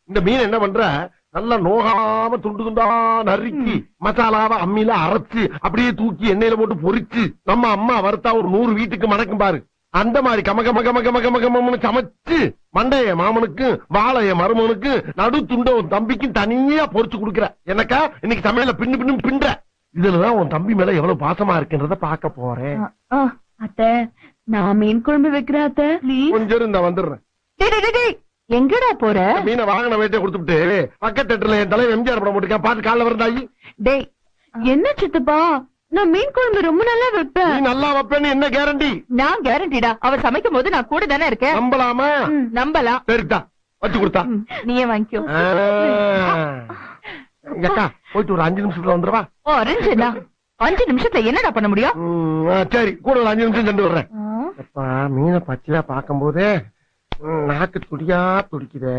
இந்த மீன் என்ன பண்ற, நல்லா நோகாம துண்டு துண்டா நறுக்கி மசாலாவை அம்மியில அரைச்சு அப்படியே தூக்கி எண்ணெயில போட்டு பொரிச்சு நம்ம அம்மா வறுத்தா ஒரு 100 வீட்டுக்கு மணக்கும் பாரு. அந்த மாதிரி கம கம கம கம கம கமன்னு சமைச்சு மண்டைய மாமனுக்கு வாழைய மருமனுக்கு நடு துண்ட உன் தம்பிக்கும் தனியா பொரிச்சு கொடுக்குற. எனக்கா இன்னைக்கு சமையல பின்னு பின்னு பின்ற. இதுலதான் உன் தம்பி மேல எவ்வளவு பாசமா இருக்குன்றத பாக்க போறேன். அத்தை, நான் மீன் குழம்பு வைக்கிறேன் அத்தை. கொஞ்சம் இருந்தா வந்துடுறேன். எங்கடா போற? மீனை வாங்கின வேட்டை கொடுத்துட்டு பக்கத்து தேட்டர்ல என் தலைவர் எம்ஜிஆர் படம் போட்டுருக்கேன், பாத்து காலைல வரந்தாயி. டேய், என்ன சித்தப்பா, நான் மீன் குழம்பு ரொம்ப நல்லா வைப்பேன். நீ நல்லா வைப்பேன்னு என்ன கேரண்டி? நான் கேரண்டிடா. அவ சமைக்கும் போது நான் கூட தானே இருக்கேன். நம்பலாமா? நம்பலாம். சரிதா, வச்சு கொடுத்தா நீயே வாங்கிக்கோ. அக்கா போயிட்டு ஒரு 5 நிமிஷத்துல வந்துருவா. 5 நிமிஷத்துல என்னடா பண்ண முடியும்? சரி, கூட ஒரு 5 நிமிஷம் சென்று வர்றேன். மீனை பச்சையா பாக்கும் போதே நாக்கு துடியா துடிக்குதே.